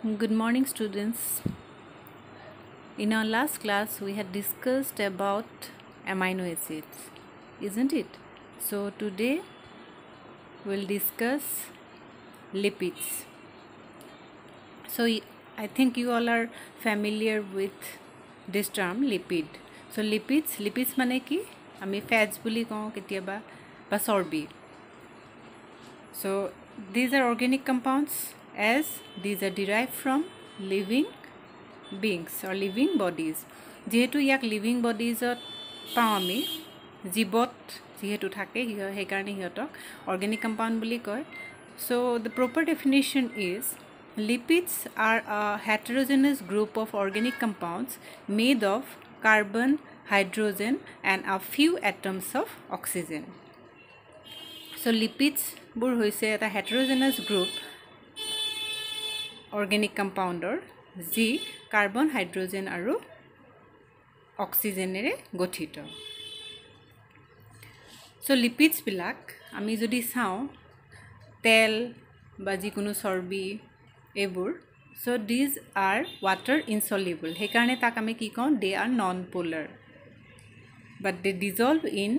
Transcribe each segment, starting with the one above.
Good morning, students. In our last class, we had discussed about amino acids, isn't it? So, today we'll discuss lipids. So, I think you all are familiar with this term lipid. So, lipids mane ki? Ami fats buli kaho ketiaba ba sorbi. So, these are organic compounds as these are derived from living beings or living bodies. যেহেতু ইয়াক living বডিজত পাওঁ আমি জীৱত যেহেতু থাকে সেইকাৰণে সিহঁতক organic compound বুলি কয় so the proper definition is lipids are a heterogeneous group of organic compounds made of carbon hydrogen and a few atoms of oxygen so লিপিডছবোৰ হৈছে এটা হেটেৰোজেনাছ গ্ৰুপ অৰ্গেনিক কম্পাউণ্ডৰ যি কাৰ্বন হাইড্ৰজেন আৰু অক্সিজেনেৰে গঠিত সো লিপিডছ বিলাক আমি যদি চাওঁ তেল বা যিকোনো চৰ্বি এইবোৰ so these are water insoluble সেইকাৰণে তাক আমি কি কওঁ they are non polar but they dissolve in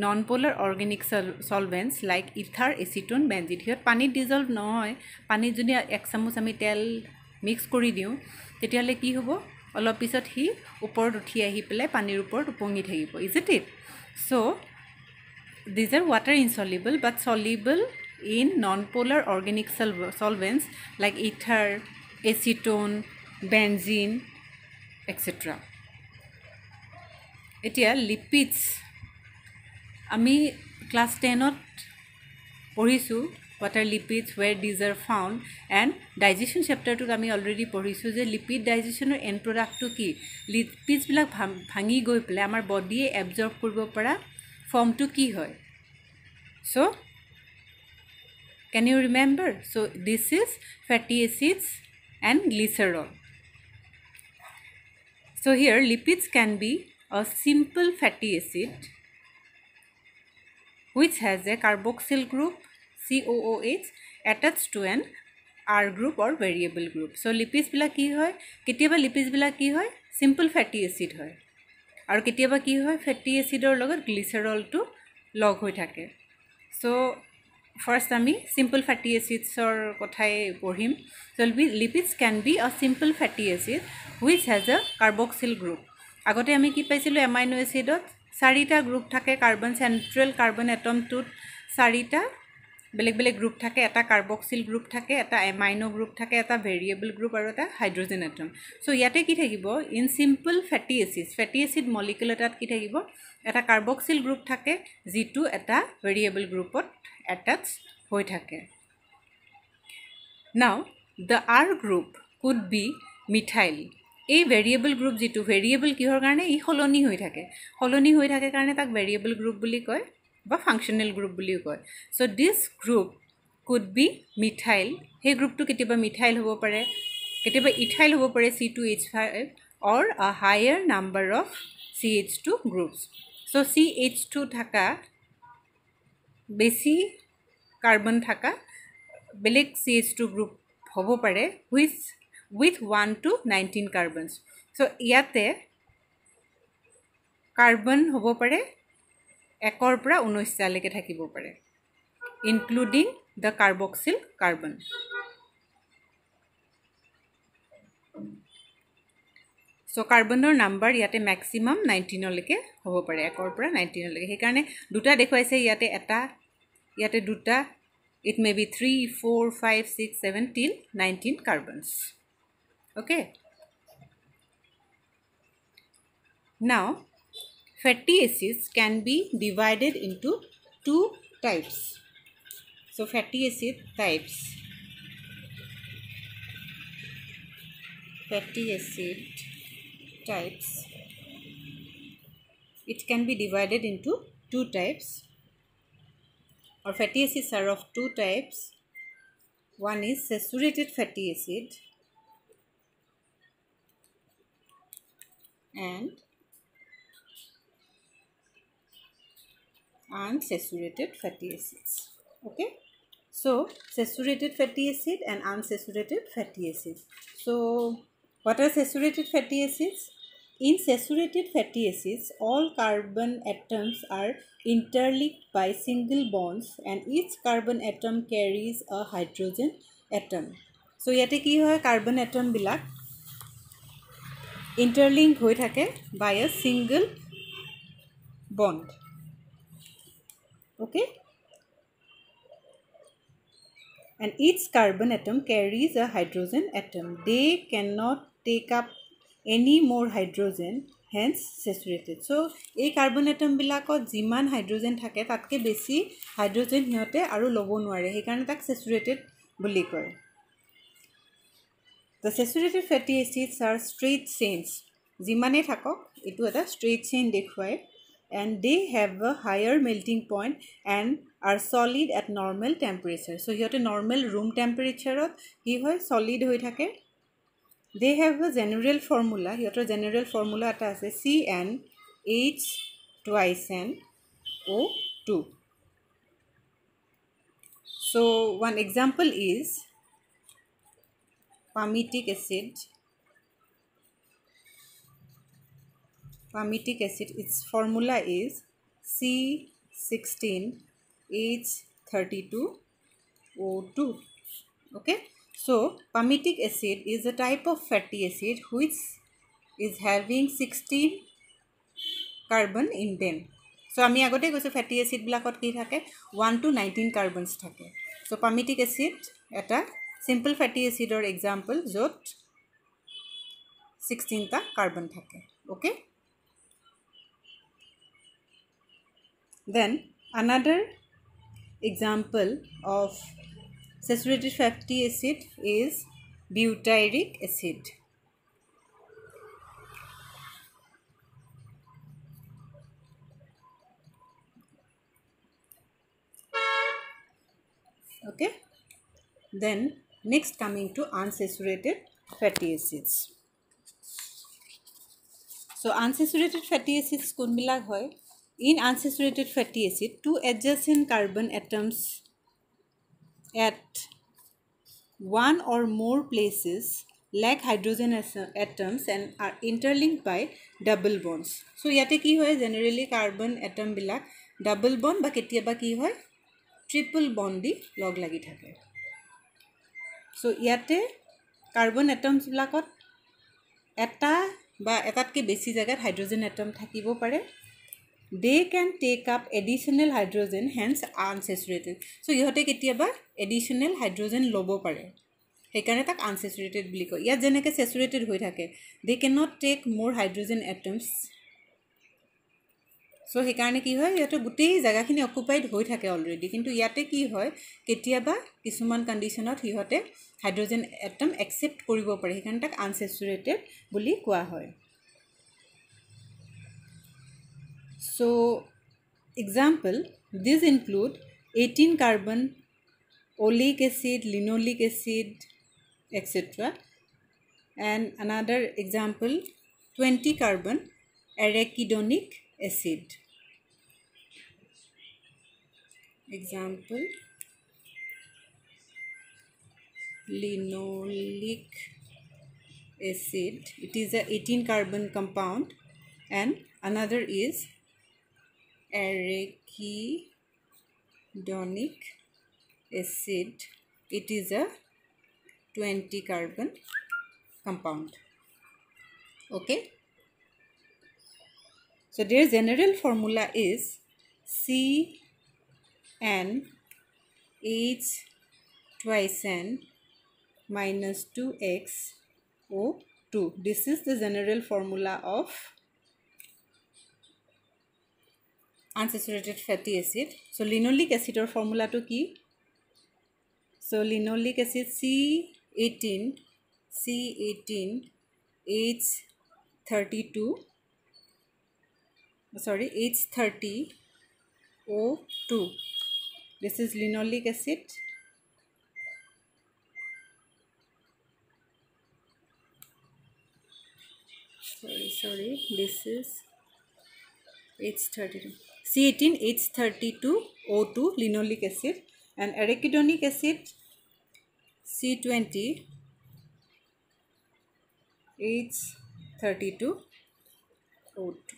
non polar organic solvents like ether acetone benzene হিয়ত পানীত ডিজলভ নহয় পানীত যদি এক চামুচ আমি তেল মিক্স কৰি দিওঁ তেতিয়ালে কি হ'ব অলপ পিছত হি ওপৰত উঠি আহি পেলে পানীৰ ওপৰত উপঙি থাকিব is it so these are water insoluble but soluble in non-polar organic solvents like ether, acetone, benzene, etc. etia lipids ami class 10 ot পঢ়িছো what are lipids where these are found and digestion chapter to ami already পঢ়িছো যে lipid digestion or end product to ki lipids bilak bhangi goi pele amar body e absorb koribo para form to ki hoy so can you remember so this is fatty acids and glycerol so here lipids can be a simple fatty acid which has a carboxyl group COOH attached to an R group or variable group so lipids bila ki hoy ketiaba lipids bila ki hoy simple fatty acid hoy aru ketiaba ki hoy fatty acid or logot glycerol to log hoi thake so first ami simple fatty acids or kothai porhim so lipids can be a simple fatty acid which has a carboxyl group agote ami ki paisilu amino acid ot চাৰিটা group থাকে carbon central carbon atom টুত চাৰিটা বেলেগ বেলেগ group থাকে এটা কাৰ্বক্সিল group থাকে এটা amino group থাকে এটা ভেৰিয়েবল গ্ৰুপ আৰু এটা হাইড্ৰোজেন এটম সো ইয়াতে কি থাকিব in simple fatty acid molecule এটাত কি থাকিব এটা কাৰ্বক্সিল গ্ৰুপ থাকে যিটো এটা ভেৰিয়েবল গ্ৰুপত অ্যাটাচ হৈ থাকে নাও the R group could be methyl এই ভেৰিয়েবল গ্ৰুপ যেটো ভেৰিয়েবল কিহৰ কাৰণে ই হলনি হৈ থাকে কাৰণে তাক ভেৰিয়েবল গ্ৰুপ বুলি কয় বা ফাংশনাল গ্ৰুপ বুলিও কয় so this group could be methyl হে গ্ৰুপটো কেতিয়াবা মিথাইল হ'ব পাৰে কেতিয়াবা ইথাইল হ'ব পাৰে C2H5 or a higher number of CH2 groups so CH2 থাকা বেছি কাৰ্বন থাকা বেলেগ CH2 গ্ৰুপ হ'ব পাৰে with 1 to 19 carbons so ইয়াতে কাৰ্বন হ'ব পাৰে একৰ পৰা 19 লৈকে থাকিব পাৰে including the carboxyl carbon so কাৰ্বনৰ নাম্বাৰ ইয়াতে maximum 19 লৈকে হ'ব পাৰে একৰ পৰা 19 লৈকে সেই কাৰণে দুটা দেখুৱাইছে ইয়াতে দুটা it may be 3 4 5 6 7 till 19 carbons okay now fatty acids can be divided into two types so fatty acid types it can be divided into two types or fatty acids are of two types one is saturated fatty acid and unsaturated fatty acids okay So saturated fatty acid and unsaturated fatty acids. So what are saturated fatty acids? In saturated fatty acids, all carbon atoms are interlinked by single bonds and each carbon atom carries a hydrogen atom. So yate ki hoy carbon atom bilak interlink hoi thake by a single bond. Okay, and each carbon atom carries a hydrogen atom. They cannot take up any more hydrogen, hence saturated. So এই carbon atom বিলাকত যিমান hydrogen থাকে তাতকে বেছি hydrogen হিয়তে আৰু লব নোৱাৰে, সেইকাৰণে তাক saturated বুলি কয়. The saturated fatty acids are straight chains. যিমানে থাকক এটো এটা straight chain দেখুৱায়, and they have a higher melting point and are solid at normal temperature. So হিয়তে normal room temperature ত কি হয় solid হৈ থাকে. They have a general formula. Hiyotor general formula ata ase CnH twice NO2. So one example is palmitic acid. Palmitic acid, its formula is C16H32O2. Okay, so palmitic acid is a type of fatty acid which is having 16 carbon in them. So ami agote koise fatty acid bilakot ki thake 1 to 19 carbons thake. So palmitic acid eta simple fatty acid or example jot 16 ta carbon thake. Okay, then another example of saturated fatty acid is butyric acid. Okay, then next coming to unsaturated fatty acids. So unsaturated fatty acids kon bilak hoy? In unsaturated fatty acid, two adjacent carbon atoms at one or more places lack hydrogen atoms and are interlinked by double bonds. So yate ki hoy generally carbon atom bilak double bond ba ketiaba ki hoy triple bond di log lagi thake. So yate carbon atoms bilakot eta বা এটাতকে বেছি জায়গাত hydrogen atom থাকিব পাৰে. They can take up additional hydrogen, hence unsaturated. So ইহতে কেতিয়াবা additional hydrogen লব পাৰে, সেইকাৰণে তাক unsaturated বুলি কয়. ইয়াত যেনেকৈ saturated হৈ থাকে, they cannot take more hydrogen atoms. So সেইকাৰণে কি হয় ইয়াতে গোটেই জায়গাখিনি অকুপাইড হৈ থাকে অলৰেডি, কিন্তু ইয়াতে কি হয় কেতিয়াবা কিছুমান কন্ডিশনত ইহতে হাইড্ৰোজেন এটম একসেপ্ট কৰিব পাৰে, সেইকাৰণে তাক unsaturated বুলি কোৱা হয়. So example, these include 18 carbon oleic acid, linoleic acid, etc. And another example, 20 carbon arachidonic acid. Example, linoleic acid, it is a 18 carbon compound, and another is arachidonic acid, it is a 20 carbon compound. Okay, so their general formula is CnH twice N minus 2xO2. This is the general formula of unsaturated fatty acid. So linoleic acid or formula to ki? So linoleic acid H30O2. This is linoleic acid. Sorry, this is H32. C18H32O2 linoleic acid, and arachidonic acid C20 H32O2.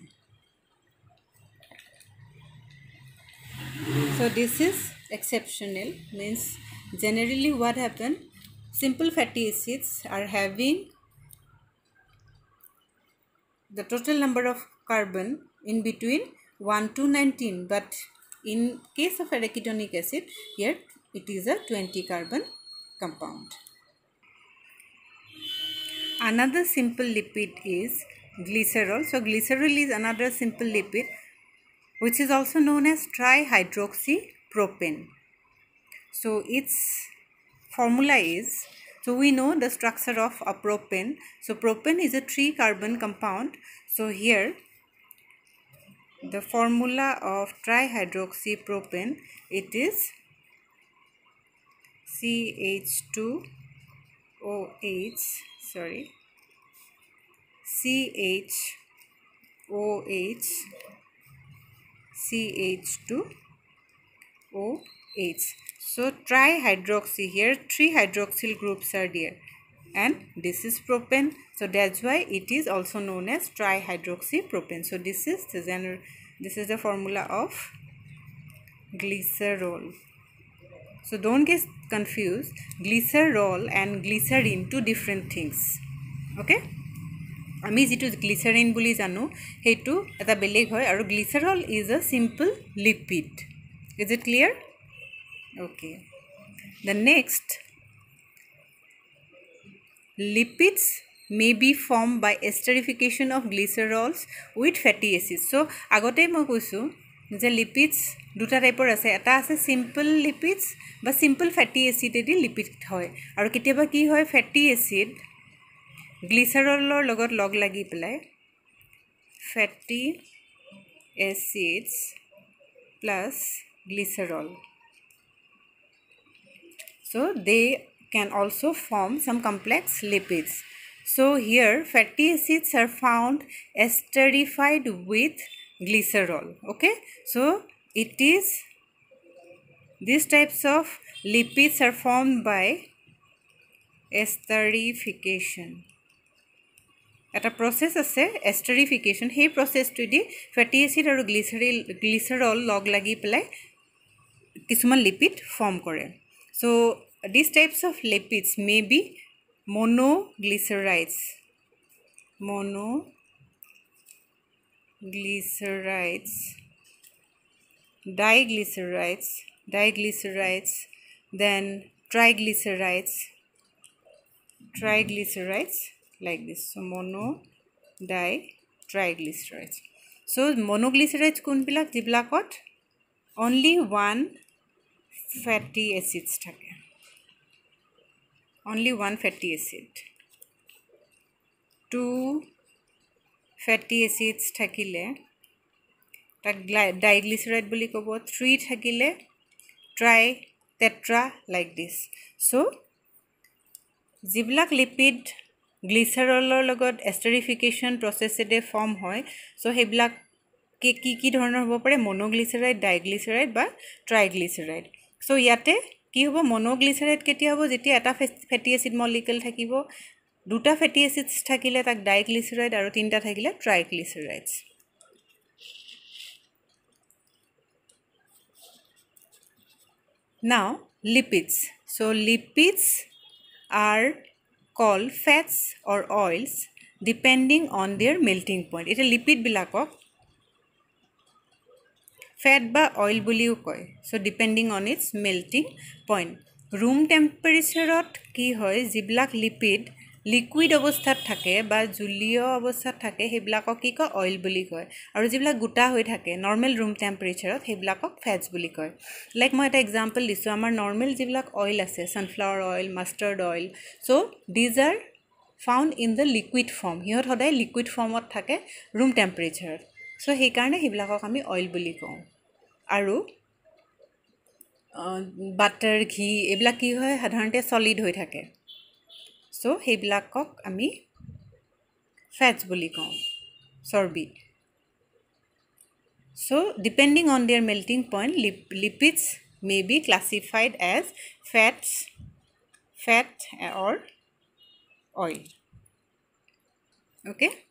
So this is exceptional, means generally what happen, simple fatty acids are having the total number of carbon in between 1 to 19, but in case of arachidonic acid, here it is a 20 carbon compound. Another simple lipid is glycerol. So glycerol is another simple lipid which is also known as trihydroxypropane. So its formula is, so we know the structure of a propane. So propane is a 3 carbon compound. So here the formula of trihydroxypropane, it is CH2OH, CH2OH. So trihydroxy, here 3 hydroxyl groups are there and this is propane, so that's why it is also known as trihydroxypropane. So this is the formula of glycerol. So don't get confused, glycerol and glycerin two different things. Okay, আমি যেটো glycerine বুলি জানো হেতু এটা বেলেগ হয় আৰু glycerol is a simple lipid. Is it clear? Okay. The next, lipids may be formed by esterification of glycerols with fatty acids. So agote moi koisu je lipids duta type ase, eta ase simple lipids ba simple fatty acid edi lipid hoy aru ketiaba ki hoy fatty acid glycerolor logot log lagi pelai fatty acids plus glycerol. So they can also form some complex lipids. So here fatty acids are found esterified with glycerol. Okay, so it is these types of lipids are formed by esterification. Eta process ase esterification, hey process to di fatty acid aru glycerol log lagi pelai kisuman lipid form kore. So these types of lipids may be monoglycerides, diglycerides, then triglycerides like this. So mono, di, triglycerides. So monoglycerides kun bilak jiblakot only one fatty acids thake, only one fatty acid. Two fatty acids thakile tak diglyceride boli kobo, 3 thakile tri, tetra, like this. So jiblak lipid glycerolor logot esterification process ede form hoy, so heblak ki dhৰণৰ হ'ব পাৰে, monoglyceride, diglyceride বা triglyceride. So ইয়াতে কি হ'ব, monoglyceride কেতিয়া হ'ব, যেতিয়া এটা fatty acid molecule থাকিব, দুটা fatty acids থাকিলে তাক diglyceride আৰু তিনটা থাকিলে triglycerides. Now lipids. So lipids are called fats or oils depending on their melting point. It is lipid bilakok fat ba oil buliu koy. So depending on its melting point. Room temperature ot ki hoy jiblak lipid liquid অৱস্থাত থাকে বা জলীয় অৱস্থাত থাকে হেবিলাকক কি কয় oil বুলি কয়, আৰু যিবিলাক গোটা হৈ থাকে নৰ্মেল ৰুম টেম্পাৰেচাৰত হেবিলাকক ফ্যাটস বুলি কয়. লাইক মই এটা এক্সাম্পল দিছো, আমাৰ নৰ্মেল যিবিলাক অইল আছে, sunflower oil, mustard oil, so these are found in the liquid form. হিহঁত সদায় লিকুইড ফৰ্মত থাকে ৰুম টেম্পাৰেচাৰত. সো সেইকাৰণে হেবিলাকক আমি অইল বুলি কওঁ. আৰু বাটাৰ, ঘি এইবিলাক কি হয় সাধাৰণতে সলিড হৈ থাকে, so hebilakok ami fats boli kau, sorbi. So depending on their melting point, lipids may be classified as fats, fat or oil. Okay.